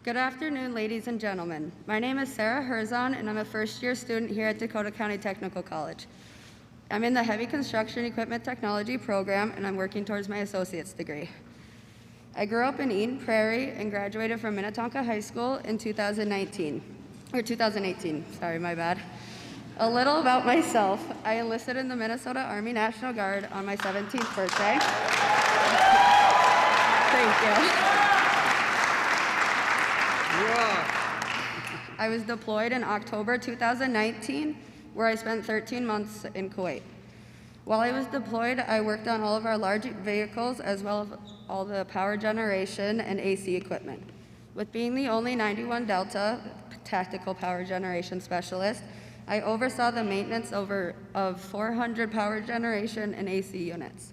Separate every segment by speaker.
Speaker 1: Good afternoon, ladies and gentlemen. My name is Sarah Herzon, and I'm a first-year student here at Dakota County Technical College. I'm in the Heavy Construction Equipment Technology program, and I'm working towards my associate's degree. I grew up in Eden Prairie and graduated from Minnetonka High School in 2018. Sorry, my bad. A little about myself. I enlisted in the Minnesota Army National Guard on my 17th birthday. Thank you. I was deployed in October 2019, where I spent 13 months in Kuwait. While I was deployed, I worked on all of our large vehicles as well as all the power generation and AC equipment. With being the only 91 Delta tactical power generation specialist, I oversaw the maintenance of 400 power generation and AC units.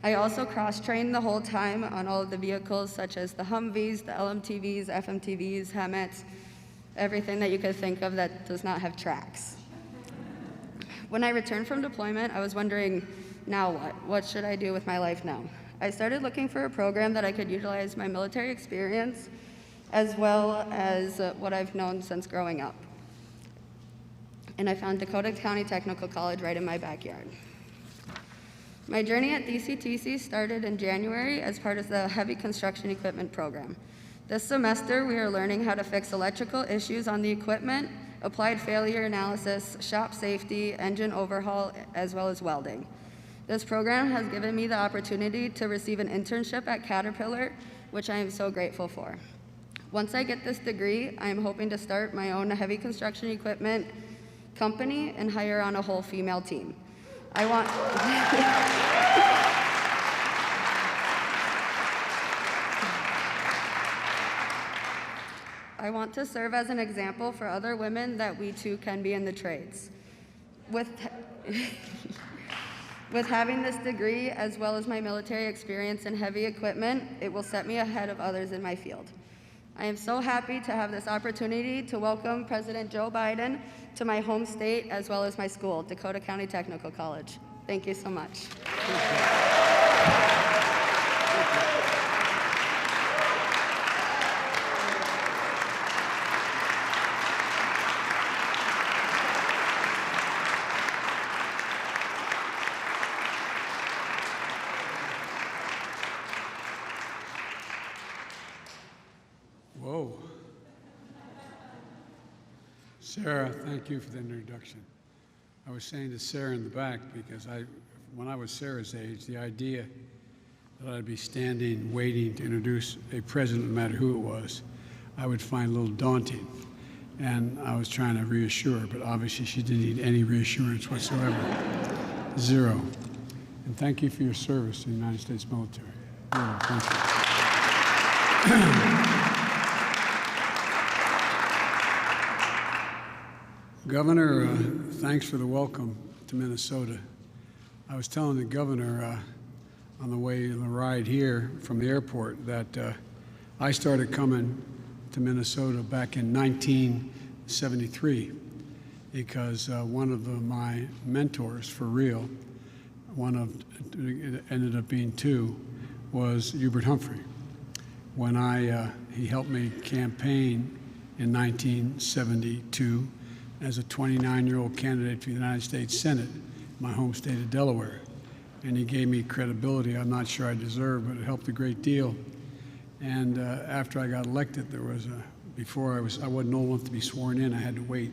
Speaker 1: I also cross-trained the whole time on all of the vehicles such as the Humvees, the LMTVs, FMTVs, Hemmets, everything that you could think of that does not have tracks. When I returned from deployment, I was wondering, now what? What should I do with my life now? I started looking for a program that I could utilize my military experience as well as what I've known since growing up. And I found Dakota County Technical College right in my backyard. My journey at DCTC started in January as part of the Heavy Construction Equipment program. This semester, we are learning how to fix electrical issues on the equipment, applied failure analysis, shop safety, engine overhaul, as well as welding. This program has given me the opportunity to receive an internship at Caterpillar, which I am so grateful for. Once I get this degree, I am hoping to start my own heavy construction equipment company and hire on a whole female team. I want to serve as an example for other women that we too can be in the trades. With having this degree as well as my military experience in heavy equipment, it will set me ahead of others in my field. I am so happy to have this opportunity to welcome President Joe Biden to my home state as well as my school, Dakota County Technical College. Thank you so much.
Speaker 2: Whoa. Sarah, thank you for the introduction. I was saying to Sarah in the back, because when I was Sarah's age, the idea that I'd be standing waiting to introduce a president, no matter who it was, I would find a little daunting. And I was trying to reassure her, but obviously she didn't need any reassurance whatsoever. Zero. And thank you for your service to the United States military. Yeah, thank you. Governor, thanks for the welcome to Minnesota. I was telling the governor on the way in the ride here from the airport that I started coming to Minnesota back in 1973 because one of my mentors for real, it ended up being two, was Hubert Humphrey. When he helped me campaign in 1972 as a 29-year-old candidate for the United States Senate, my home state of Delaware. And he gave me credibility I'm not sure I deserved, but it helped a great deal. And after I got elected, I wasn't old enough to be sworn in. I had to wait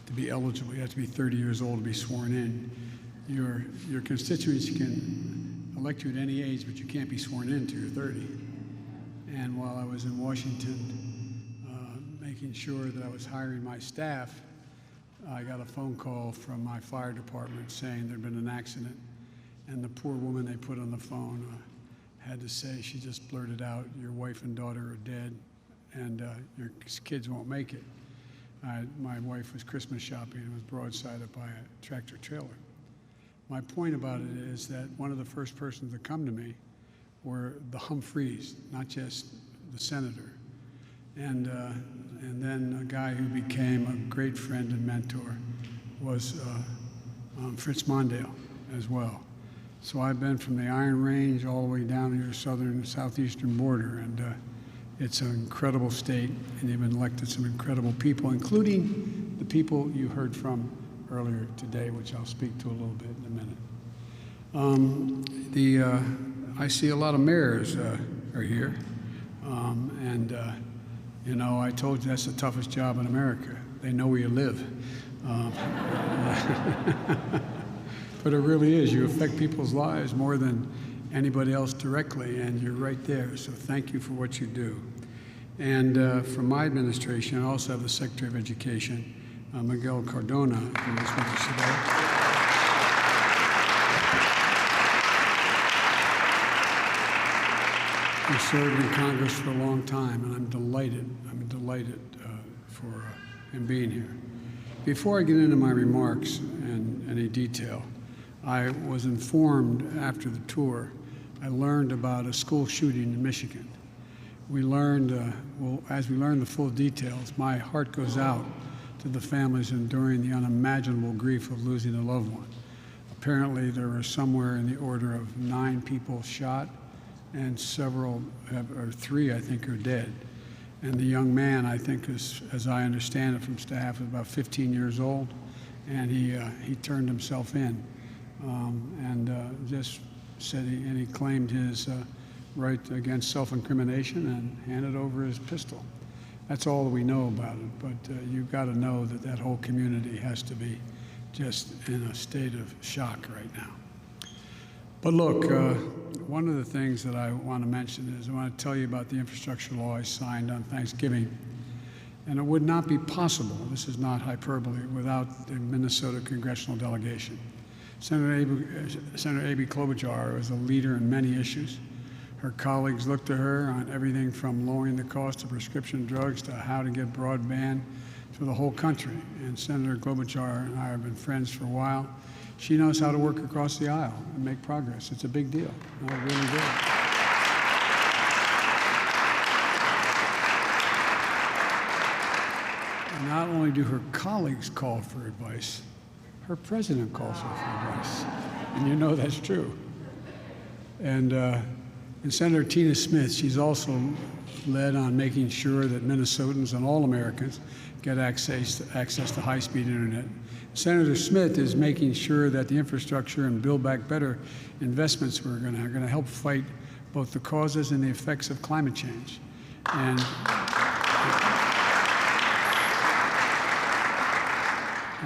Speaker 2: to be eligible. You have to be 30 years old to be sworn in. Your constituents can elect you at any age, but you can't be sworn in until you're 30. And while I was in Washington, making sure that I was hiring my staff, I got a phone call from my fire department saying there'd been an accident, and the poor woman they put on the phone had to say, she just blurted out, your wife and daughter are dead, and your kids won't make it. My wife was Christmas shopping and was broadsided by a tractor trailer. My point about it is that one of the first persons to come to me were the Humphreys, not just the senator. And then a guy who became a great friend and mentor was Fritz Mondale as well. So I've been from the Iron Range all the way down to your southern, southeastern border, and It's an incredible state, and they've elected some incredible people, including the people you heard from earlier today, which I'll speak to a little bit in a minute. I see a lot of mayors are here, you know, I told you that's the toughest job in America. They know where you live. But it really is. You affect people's lives more than anybody else directly, and you're right there. So thank you for what you do. And from my administration, I also have the Secretary of Education, Miguel Cardona, who is with us today. He served in Congress for a long time, and I'm delighted for him being here. Before I get into my remarks in any detail, I was informed after the tour, I learned about a school shooting in Michigan. We learned, as we learned the full details, my heart goes out to the families enduring the unimaginable grief of losing a loved one. Apparently, there were somewhere in the order of 9 people shot, and several, or 3, I think, are dead. And the young man, I think, is, as I understand it from staff, is about 15 years old, and he turned himself in, and just said he claimed his right against self-incrimination and handed over his pistol. That's all that we know about it, but you've got to know that that whole community has to be just in a state of shock right now. But look, one of the things that I want to mention is I want to tell you about the infrastructure law I signed on Thanksgiving. And it would not be possible, this is not hyperbole, without the Minnesota congressional delegation. Senator Amy Klobuchar is a leader in many issues. Her colleagues look to her on everything from lowering the cost of prescription drugs to how to get broadband for the whole country. And Senator Klobuchar and I have been friends for a while. She knows how to work across the aisle and make progress. It's a big deal. No, it really is. And not only do her colleagues call for advice, her president calls her for advice. And you know that's true. And Senator Tina Smith, she's also led on making sure that Minnesotans and all Americans get access to high-speed internet. Senator Smith is making sure that the infrastructure and Build Back Better investments are going to help fight both the causes and the effects of climate change. And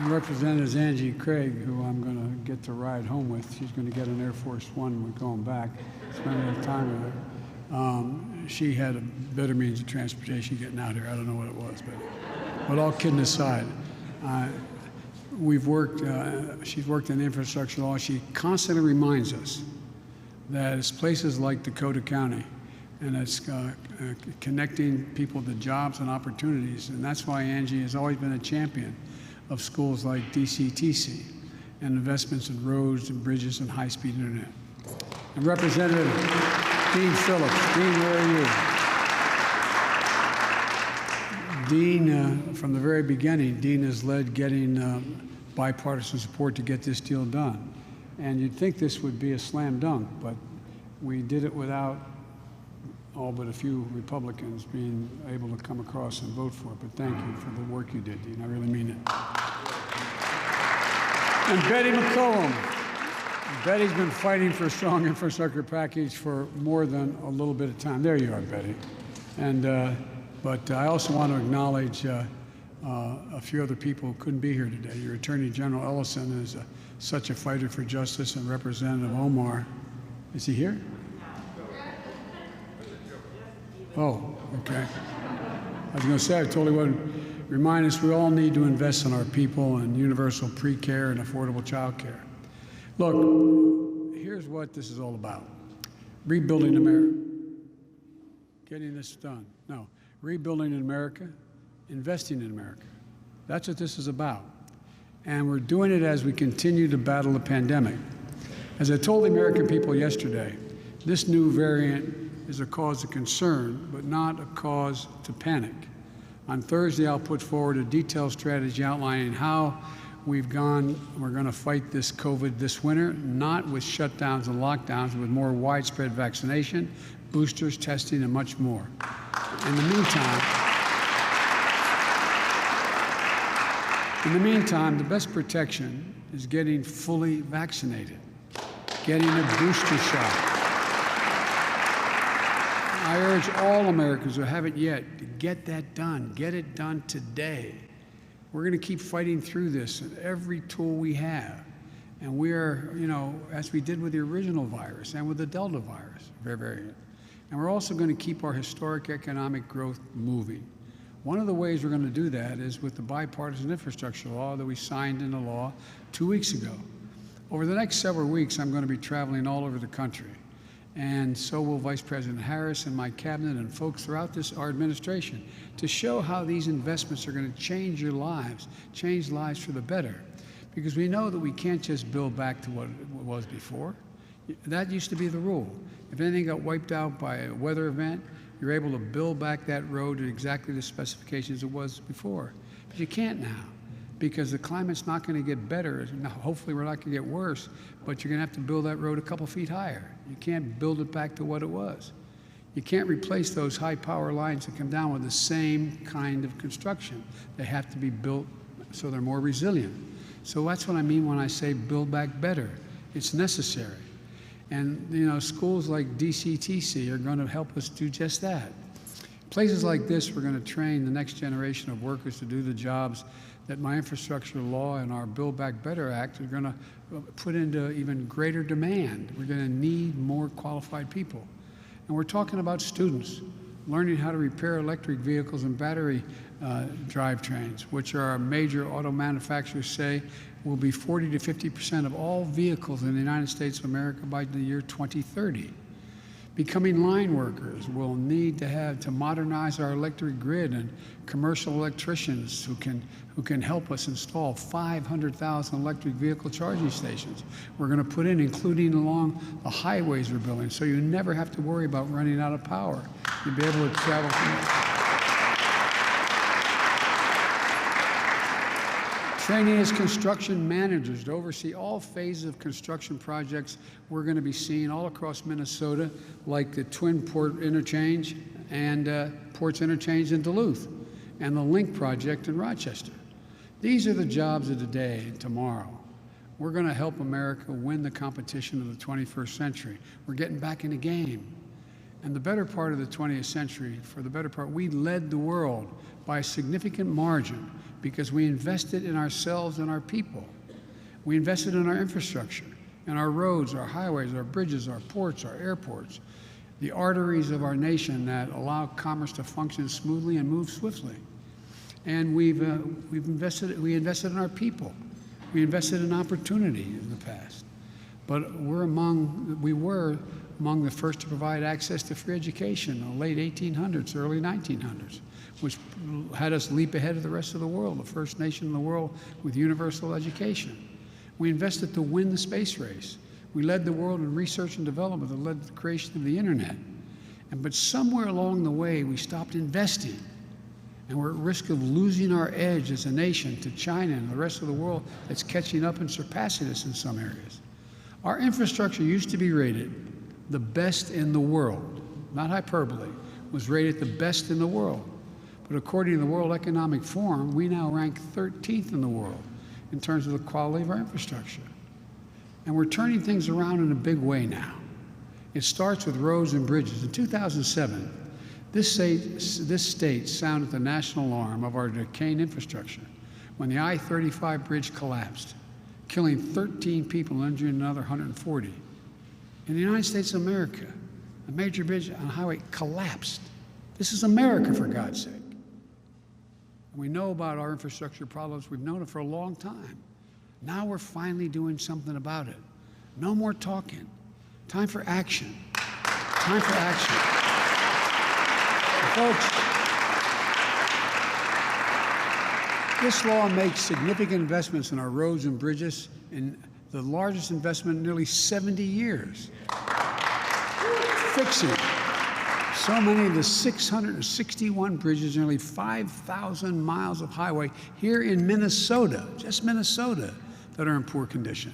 Speaker 2: Representative Angie Craig, who I'm going to get to ride home with, she's going to get an Air Force One when going back, spend a little time with her. She had a better means of transportation getting out here. I don't know what it was, but all kidding aside, she's worked in the infrastructure law. She constantly reminds us that it's places like Dakota County, and it's connecting people to jobs and opportunities. And that's why Angie has always been a champion of schools like DCTC and investments in roads and bridges and high-speed internet. And Representative Dean Phillips. Dean, where are you? Dean, from the very beginning, Dean has led getting bipartisan support to get this deal done. And you'd think this would be a slam dunk, but we did it without all but a few Republicans being able to come across and vote for it. But thank you for the work you did, Dean. I really mean it. And Betty McCollum. Betty's been fighting for a strong infrastructure package for more than a little bit of time. There you are, Betty. And but I also want to acknowledge a few other people who couldn't be here today. Your Attorney General Ellison is such a fighter for justice, and Representative Omar. Is he here? Oh, okay. I was going to say, I totally wouldn't. Remind us we all need to invest in our people and universal pre-care and affordable child care. Look, here's what this is all about. Rebuilding America. Getting this done. No, rebuilding in America, investing in America. That's what this is about. And we're doing it as we continue to battle the pandemic. As I told the American people yesterday, this new variant is a cause of concern, but not a cause to panic. On Thursday, I'll put forward a detailed strategy outlining how we're going to fight this COVID this winter, not with shutdowns and lockdowns, with more widespread vaccination, boosters, testing, and much more. In the meantime, the best protection is getting fully vaccinated, getting a booster shot. I urge all Americans who haven't yet to get that done. Get it done today. We're going to keep fighting through this with every tool we have. And we are, as we did with the original virus and with the Delta virus variant. And we're also going to keep our historic economic growth moving. One of the ways we're going to do that is with the bipartisan infrastructure law that we signed into law 2 weeks ago. Over the next several weeks, I'm going to be traveling all over the country. And so will Vice President Harris and my cabinet and folks throughout our administration to show how these investments are going to change your lives, change lives for the better. Because we know that we can't just build back to what it was before. That used to be the rule. If anything got wiped out by a weather event, you're able to build back that road to exactly the specifications it was before. But you can't now, because the climate's not going to get better. Hopefully we're not going to get worse, but you're going to have to build that road a couple feet higher. You can't build it back to what it was. You can't replace those high power lines that come down with the same kind of construction. They have to be built so they're more resilient. So that's what I mean when I say build back better. It's necessary. And schools like DCTC are going to help us do just that. Places like this, we're going to train the next generation of workers to do the jobs that my infrastructure law and our Build Back Better Act are going to put into even greater demand. We're going to need more qualified people. And we're talking about students learning how to repair electric vehicles and battery drivetrains, which our major auto manufacturers say will be 40 to 50% of all vehicles in the United States of America by the year 2030. Becoming line workers will need to modernize our electric grid, and commercial electricians who can help us install 500,000 electric vehicle charging stations. We're going to put in, including along the highways we're building, so you never have to worry about running out of power. You'll be able to travel Training as construction managers to oversee all phases of construction projects we're going to be seeing all across Minnesota, like the Twin Port Interchange and Ports Interchange in Duluth, and the Link project in Rochester. These are the jobs of today and tomorrow. We're going to help America win the competition of the 21st century. We're getting back in the game. And the better part of the 20th century, for the better part, we led the world by a significant margin because we invested in ourselves and our people. We invested in our infrastructure, in our roads, our highways, our bridges, our ports, our airports, the arteries of our nation that allow commerce to function smoothly and move swiftly. And we invested in our people. We invested in opportunity in the past. But we were among the first to provide access to free education in the late 1800s, early 1900s, which had us leap ahead of the rest of the world, the first nation in the world with universal education. We invested to win the space race. We led the world in research and development that led to the creation of the internet. But somewhere along the way, we stopped investing, and we're at risk of losing our edge as a nation to China and the rest of the world that's catching up and surpassing us in some areas. Our infrastructure used to be rated the best in the world, not hyperbole, was rated the best in the world. But according to the World Economic Forum, we now rank 13th in the world in terms of the quality of our infrastructure. And we're turning things around in a big way now. It starts with roads and bridges. In 2007, this state sounded the national alarm of our decaying infrastructure when the I-35 bridge collapsed, killing 13 people and injuring another 140. In the United States of America, a major bridge on a highway collapsed. This is America, for God's sake. And we know about our infrastructure problems. We've known it for a long time. Now we're finally doing something about it. No more talking. Time for action. Time for action. Folks, this law makes significant investments in our roads and bridges, and the largest investment in nearly 70 years. Fixing so many of the 661 bridges, nearly 5,000 miles of highway here in Minnesota, just Minnesota, that are in poor condition.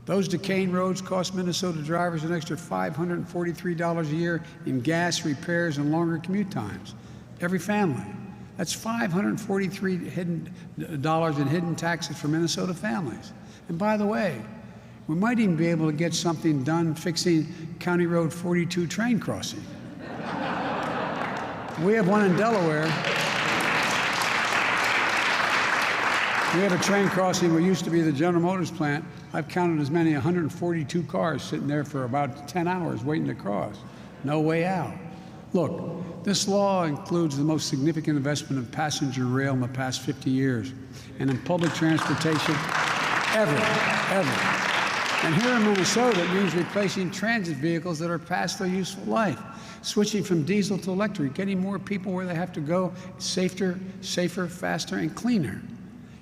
Speaker 2: Those decaying roads cost Minnesota drivers an extra $543 a year in gas, repairs, and longer commute times. Every family. That's $543 in hidden taxes for Minnesota families. And by the way, we might even be able to get something done fixing County Road 42 train crossing. We have one in Delaware. We have a train crossing what used to be the General Motors plant. I've counted as many 142 cars sitting there for about 10 hours waiting to cross. No way out. Look, this law includes the most significant investment in passenger rail in the past 50 years and in public transportation ever. And here in Minnesota, it means replacing transit vehicles that are past their useful life, switching from diesel to electric, getting more people where they have to go, safer, faster, and cleaner.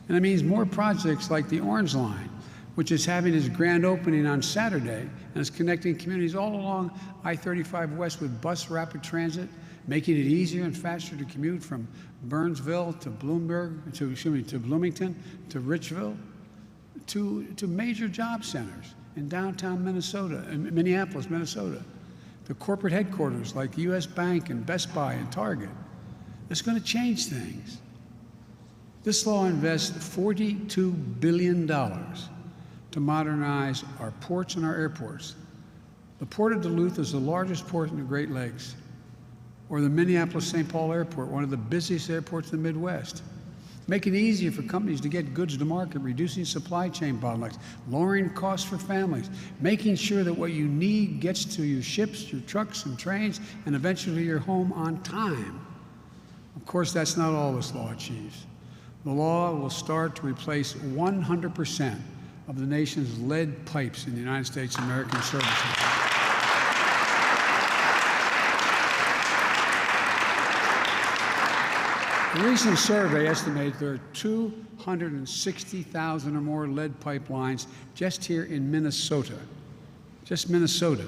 Speaker 2: And it means more projects like the Orange Line, which is having its grand opening on Saturday and is connecting communities all along I-35 West with bus rapid transit, making it easier and faster to commute from Burnsville to Bloomington, to Richville, to major job centers in downtown Minnesota, in Minneapolis, Minnesota, the corporate headquarters like the U.S. Bank and Best Buy and Target. It's going to change things. This law invests $42 billion to modernize our ports and our airports. The Port of Duluth is the largest port in the Great Lakes, or the Minneapolis-St. Paul Airport, one of the busiest airports in the Midwest. Making it easier for companies to get goods to market, reducing supply chain bottlenecks, lowering costs for families, making sure that what you need gets to your ships, your trucks and trains, and eventually your home on time. Of course, that's not all this law achieves. The law will start to replace 100% of the nation's lead pipes in the United States American services. A recent survey estimates there are 260,000 or more lead pipelines just here in Minnesota, just Minnesota,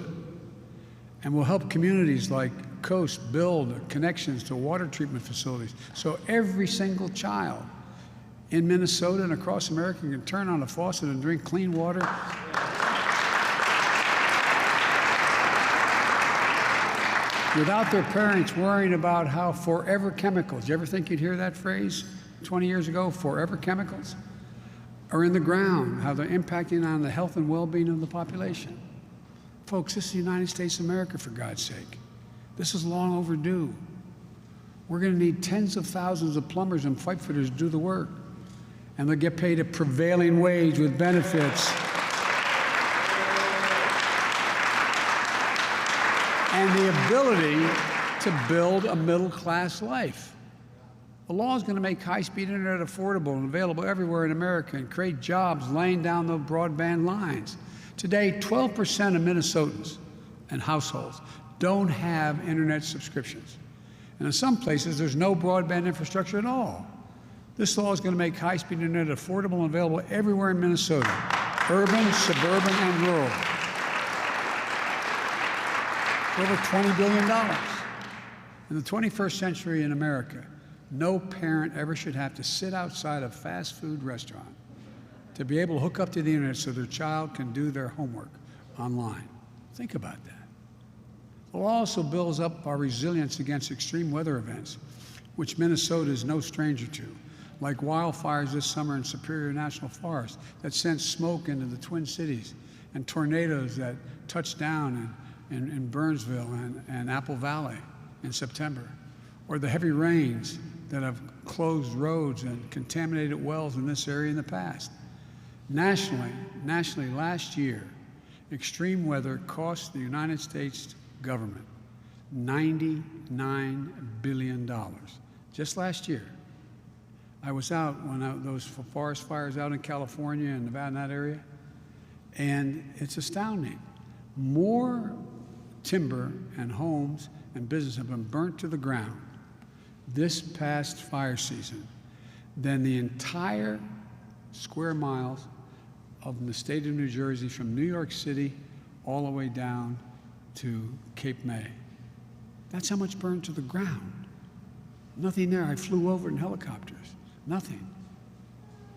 Speaker 2: and will help communities like Coast build connections to water treatment facilities so every single child in Minnesota and across America can turn on a faucet and drink clean water. Without their parents worrying about how forever chemicals, you ever think you'd hear that phrase 20 years ago, forever chemicals, are in the ground, how they're impacting on the health and well-being of the population. Folks, this is the United States of America, for God's sake. This is long overdue. We're going to need tens of thousands of plumbers and pipe fitters to do the work, and they'll get paid a prevailing wage with benefits. And the ability to build a middle-class life. The law is going to make high-speed internet affordable and available everywhere in America and create jobs laying down the broadband lines. Today, 12% of Minnesotans and households don't have internet subscriptions. And in some places, there's no broadband infrastructure at all. This law is going to make high-speed internet affordable and available everywhere in Minnesota, urban, suburban, and rural. Over $20 billion. In the 21st century in America, no parent ever should have to sit outside a fast food restaurant to be able to hook up to the internet so their child can do their homework online. Think about that. The law also builds up our resilience against extreme weather events, which Minnesota is no stranger to, like wildfires this summer in Superior National Forest that sent smoke into the Twin Cities, and tornadoes that touched down in Burnsville and Apple Valley in September, or the heavy rains that have closed roads and contaminated wells in this area in the past. Nationally, last year, extreme weather cost the United States government $99 billion, just last year. I was out when those forest fires out in California and Nevada, in that area, and it's astounding. More timber and homes and business have been burnt to the ground this past fire season than the entire square miles of the state of New Jersey from New York City all the way down to Cape May. That's how much burned to the ground. Nothing there. I flew over in helicopters. Nothing.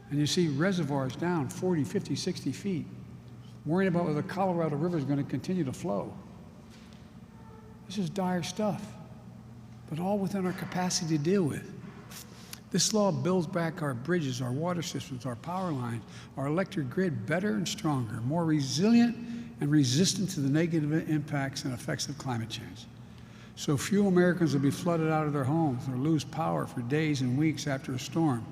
Speaker 2: And you see reservoirs down 40, 50, 60 feet. worrying about whether the Colorado River is going to continue to flow. This is dire stuff, but all within our capacity to deal with. This law builds back our bridges, our water systems, our power lines, our electric grid better and stronger, more resilient and resistant to the negative impacts and effects of climate change. So few Americans will be flooded out of their homes or lose power for days and weeks after a storm.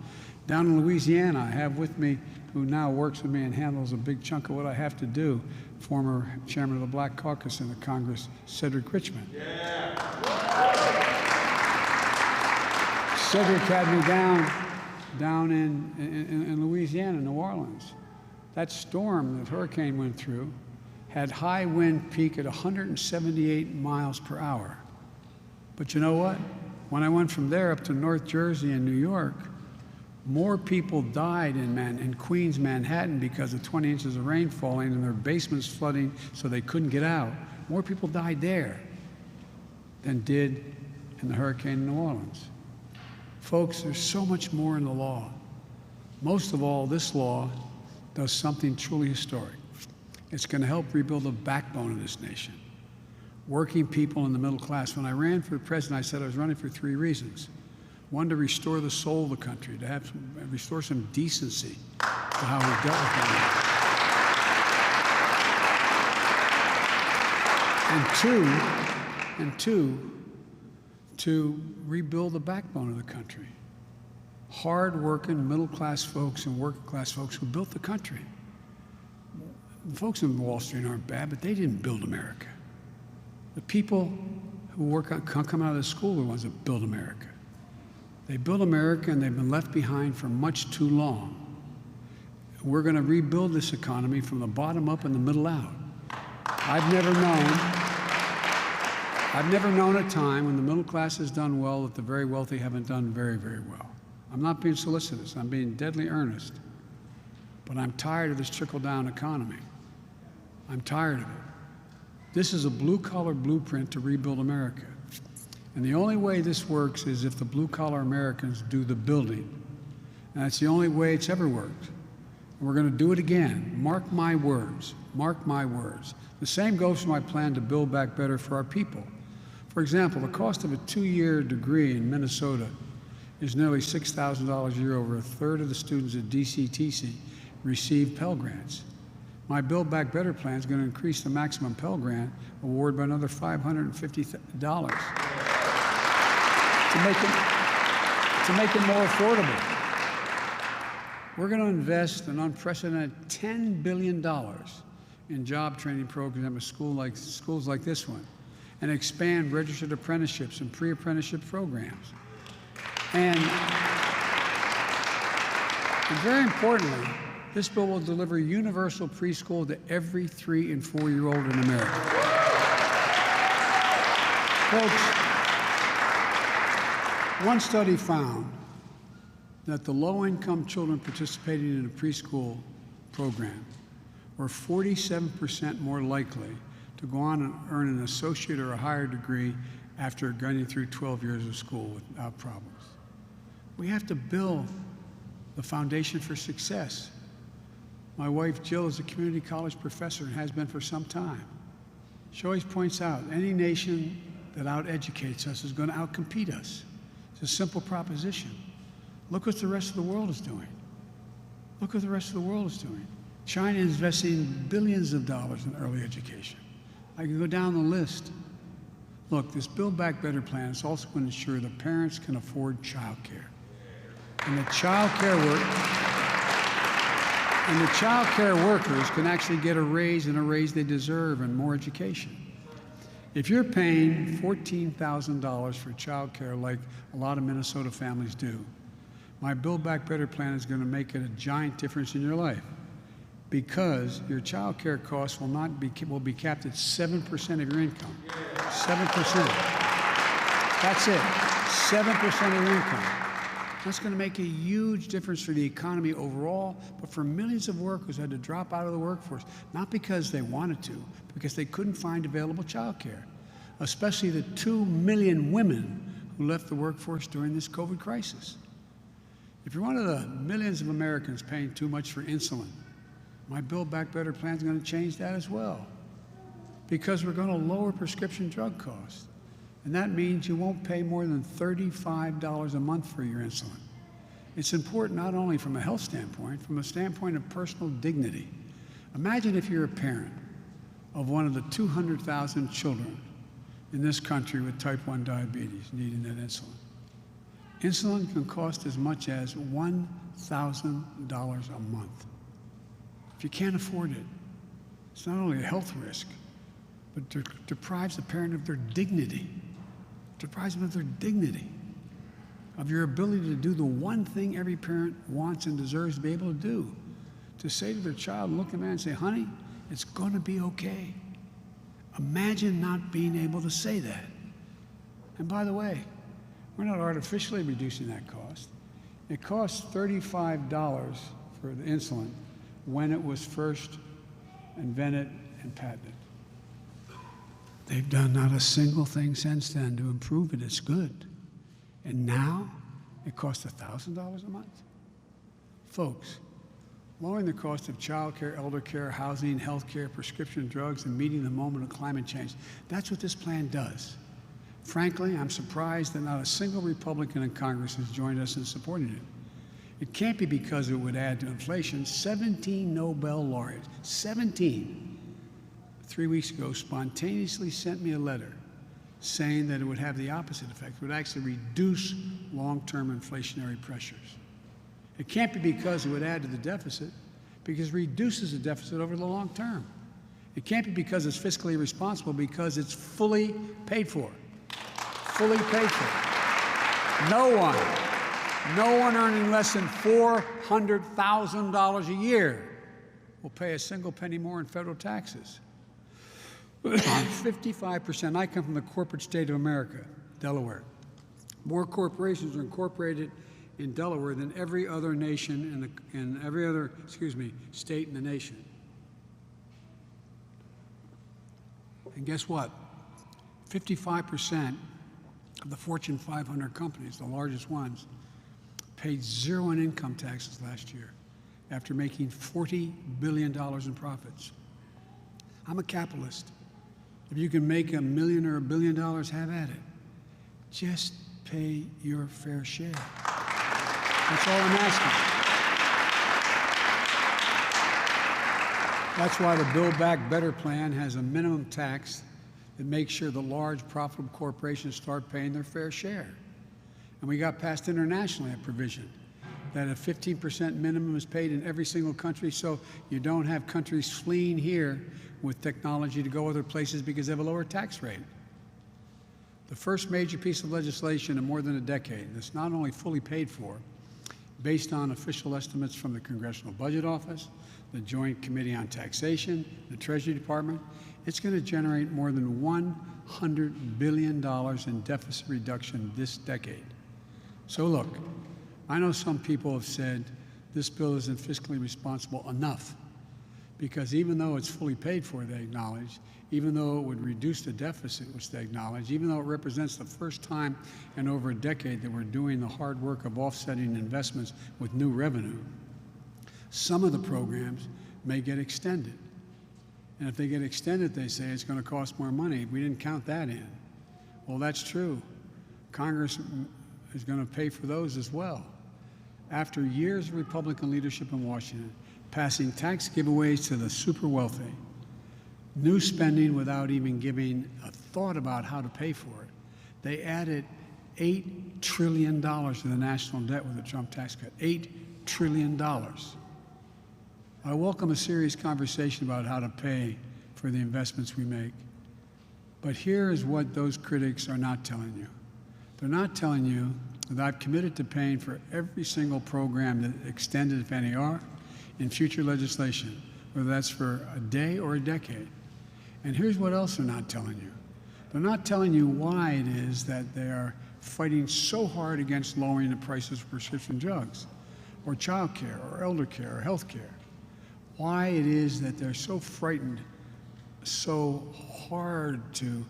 Speaker 2: Down in Louisiana, I have with me, who now works with me and handles a big chunk of what I have to do, former chairman of the Black Caucus in the Congress, Cedric Richmond. Yeah. Cedric had me down in Louisiana, New Orleans. That storm that hurricane went through had high wind peak at 178 miles per hour. But you know what? When I went from there up to North Jersey and New York, more people died in Queens, Manhattan because of 20 inches of rain falling and their basements flooding so they couldn't get out. More people died there than did in the hurricane in New Orleans. Folks, there's so much more in the law. Most of all, this law does something truly historic. It's going to help rebuild the backbone of this nation. Working people in the middle class. When I ran for president, I said I was running for 3 reasons. One, to restore the soul of the country, to restore some decency to how we dealt with them. And two, to rebuild the backbone of the country. Hard-working, middle-class folks and working-class folks who built the country. The folks in Wall Street aren't bad, but they didn't build America. The people who come out of the school are the ones that build America. They built America, and they've been left behind for much too long. We're going to rebuild this economy from the bottom up and the middle out. I've never known a time when the middle class has done well that the very wealthy haven't done very, very well. I'm not being solicitous. I'm being deadly earnest. But I'm tired of this trickle-down economy. I'm tired of it. This is a blue-collar blueprint to rebuild America. And the only way this works is if the blue-collar Americans do the building. And that's the only way it's ever worked. And we're going to do it again. Mark my words. Mark my words. The same goes for my plan to build back better for our people. For example, the cost of a 2-year degree in Minnesota is nearly $6,000 a year. Over a third of the students at DCTC receive Pell Grants. My Build Back Better plan is going to increase the maximum Pell Grant award by another $550 to make it more affordable. We're going to invest an unprecedented $10 billion in job training programs at schools like this one, and expand registered apprenticeships and pre-apprenticeship programs. And very importantly, this bill will deliver universal preschool to every 3- and 4-year-old in America. Folks, one study found that the low-income children participating in a preschool program were 47% more likely to go on and earn an associate or a higher degree after getting through 12 years of school without problems. We have to build the foundation for success. My wife, Jill, is a community college professor and has been for some time. She always points out any nation that out-educates us is going to out-compete us. It's a simple proposition. Look what the rest of the world is doing. Look what the rest of the world is doing. China is investing billions of dollars in early education. I can go down the list. Look, this Build Back Better plan is also going to ensure that parents can afford child care. And the child care workers can actually get a raise they deserve and more education. If you're paying $14,000 for child care like a lot of Minnesota families do, my Build Back Better plan is going to make it a giant difference in your life, because your child care costs will be capped at 7% of your income. 7%. That's it. 7% of your income. That's going to make a huge difference for the economy overall, but for millions of workers who had to drop out of the workforce, not because they wanted to, but because they couldn't find available child care, especially the 2 million women who left the workforce during this COVID crisis. If you're one of the millions of Americans paying too much for insulin, My Build Back Better plan is going to change that as well, because we're going to lower prescription drug costs. And that means you won't pay more than $35 a month for your insulin. It's important not only from a health standpoint, from a standpoint of personal dignity. Imagine if you're a parent of one of the 200,000 children in this country with type 1 diabetes needing that insulin. Insulin can cost as much as $1,000 a month. If you can't afford it, it's not only a health risk, but deprives the parent of their dignity. Deprives them of their dignity, of your ability to do the one thing every parent wants and deserves to be able to do, to say to their child, look at them and say, honey, it's going to be okay. Imagine not being able to say that. And by the way, we're not artificially reducing that cost. It costs $35 for the insulin when it was first invented and patented. They've done not a single thing since then to improve it. It's good. And now it costs $1,000 a month. Folks, lowering the cost of child care, elder care, housing, health care, prescription drugs, and meeting the moment of climate change, that's what this plan does. Frankly, I'm surprised that not a single Republican in Congress has joined us in supporting it. It can't be because it would add to inflation. 17 Nobel laureates, 17, 3 weeks ago spontaneously sent me a letter saying that it would have the opposite effect. It would actually reduce long-term inflationary pressures. It can't be because it would add to the deficit, because it reduces the deficit over the long term. It can't be because it's fiscally responsible, because it's fully paid for. Fully paid for. No one earning less than $400,000 a year will pay a single penny more in federal taxes. 55%. I come from the corporate state of America, Delaware. More corporations are incorporated in Delaware than every other nation in every other state in the nation. And guess what? 55% of the Fortune 500 companies, the largest ones, paid zero in income taxes last year after making $40 billion in profits. I'm a capitalist. If you can make $1 million or $1 billion, have at it. Just pay your fair share. That's all I'm asking. That's why the Build Back Better plan has a minimum tax that makes sure the large profitable corporations start paying their fair share. And we got passed internationally a provision that a 15% minimum is paid in every single country, so you don't have countries fleeing here with technology to go other places because they have a lower tax rate. The first major piece of legislation in more than a decade that's not only fully paid for, based on official estimates from the Congressional Budget Office, the Joint Committee on Taxation, the Treasury Department, it's going to generate more than $100 billion in deficit reduction this decade. So look, I know some people have said this bill isn't fiscally responsible enough, because even though it's fully paid for, they acknowledge, even though it would reduce the deficit, which they acknowledge, even though it represents the first time in over a decade that we're doing the hard work of offsetting investments with new revenue, some of the programs may get extended. And if they get extended, they say it's going to cost more money. We didn't count that in. Well, that's true. Congress is going to pay for those as well. After years of Republican leadership in Washington, passing tax giveaways to the super wealthy, new spending without even giving a thought about how to pay for it, they added $8 trillion to the national debt with the Trump tax cut. $8 trillion. I welcome a serious conversation about how to pay for the investments we make. But here is what those critics are not telling you. They're not telling you that I've committed to paying for every single program that extended, if any are, in future legislation, whether that's for a day or a decade. And here's what else they're not telling you. They're not telling you why it is that they are fighting so hard against lowering the prices of prescription drugs, or child care, or elder care, or health care. Why it is that they're so frightened, so hard to,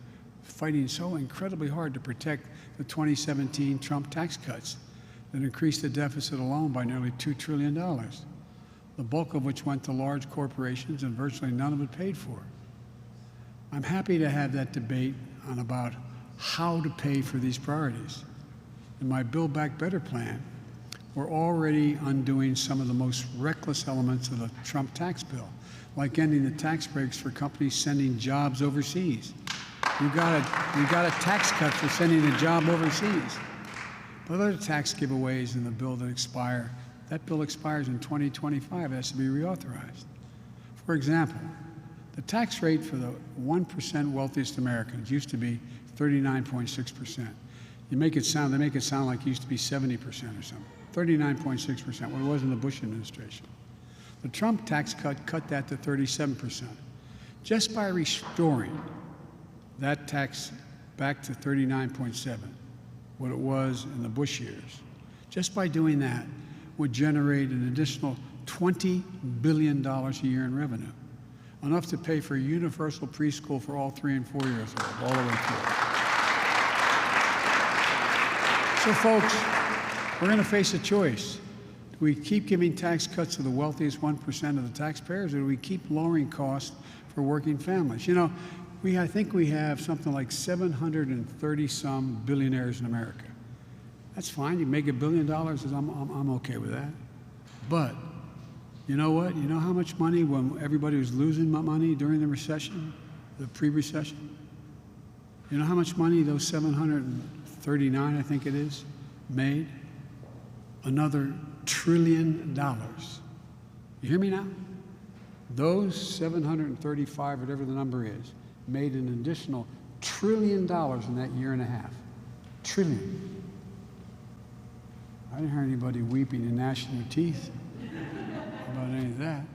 Speaker 2: fighting so incredibly hard to protect the 2017 Trump tax cuts that increased the deficit alone by nearly $2 trillion. the bulk of which went to large corporations and virtually none of it paid for. I'm happy to have that debate on about how to pay for these priorities. In my Build Back Better plan, we're already undoing some of the most reckless elements of the Trump tax bill, like ending the tax breaks for companies sending jobs overseas. We got a tax cut for sending a job overseas. But other tax giveaways in the bill that expire, that bill expires in 2025, it has to be reauthorized. For example, the tax rate for the 1% wealthiest Americans used to be 39.6%. They make it sound like it used to be 70% or something. 39.6%, what it was in the Bush administration. The Trump tax cut that to 37%. Just by restoring that tax back to 39.7, what it was in the Bush years, just by doing that would generate an additional $20 billion a year in revenue, enough to pay for universal preschool for all 3 and 4 years old, all the way through. So folks, we're going to face a choice. Do we keep giving tax cuts to the wealthiest 1% of the taxpayers, or do we keep lowering costs for working families? You know, I think we have something like 730-some billionaires in America. That's fine. You make $1 billion, I'm okay with that. But you know what? You know how much money when everybody was losing money during the recession, the pre-recession? You know how much money those 739, I think it is, made? Another $1 trillion. You hear me now? Those 735, whatever the number is, made an additional $1 trillion in that year and a half. Trillion. I didn't hear anybody weeping and gnashing their teeth about any of that.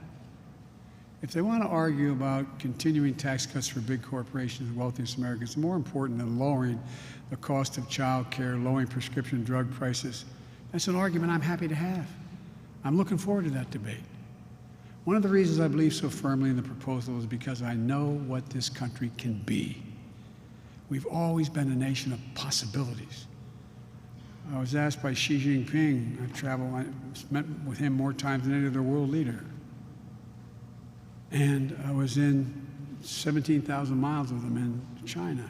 Speaker 2: If they want to argue about continuing tax cuts for big corporations and wealthiest Americans, it's more important than lowering the cost of child care, lowering prescription drug prices. That's an argument I'm happy to have. I'm looking forward to that debate. One of the reasons I believe so firmly in the proposal is because I know what this country can be. We've always been a nation of possibilities. I was asked by Xi Jinping, I met with him more times than any other world leader. And I was in 17,000 miles with him in China.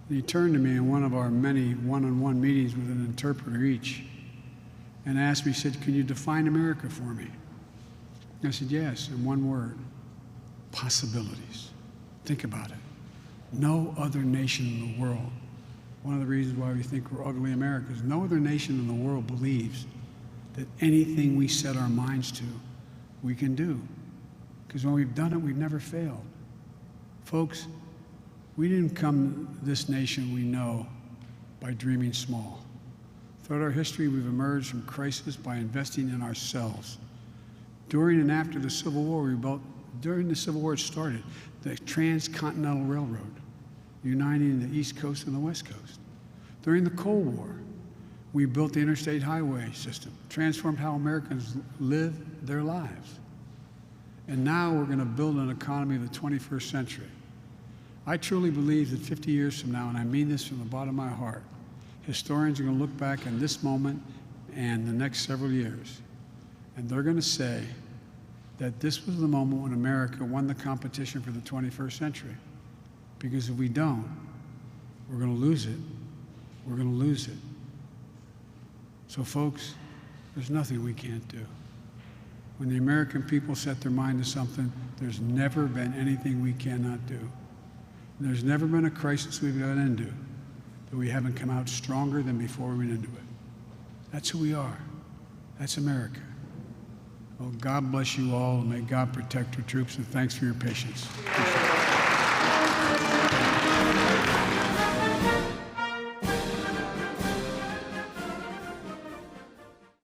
Speaker 2: And he turned to me in one of our many one-on-one meetings with an interpreter each and asked me, he said, "Can you define America for me?" I said, "Yes, in one word, possibilities." Think about it. No other nation in the world, one of the reasons why we think we're ugly Americans, no other nation in the world believes that anything we set our minds to, we can do. Because when we've done it, we've never failed. Folks, we didn't come this nation we know by dreaming small. Throughout our history, we've emerged from crisis by investing in ourselves. During and after the Civil War, during the Civil War it started, the Transcontinental Railroad, uniting the East Coast and the West Coast. During the Cold War, we built the interstate highway system, transformed how Americans live their lives. And now we're going to build an economy of the 21st century. I truly believe that 50 years from now, and I mean this from the bottom of my heart, historians are going to look back on this moment and the next several years, and they're going to say that this was the moment when America won the competition for the 21st century. Because if we don't, we're going to lose it. We're going to lose it. So folks, there's nothing we can't do. When the American people set their mind to something, there's never been anything we cannot do. And there's never been a crisis we've got into that we haven't come out stronger than before we went into it. That's who we are. That's America. Well, God bless you all, and may God protect our troops, and thanks for your patience. Appreciate it.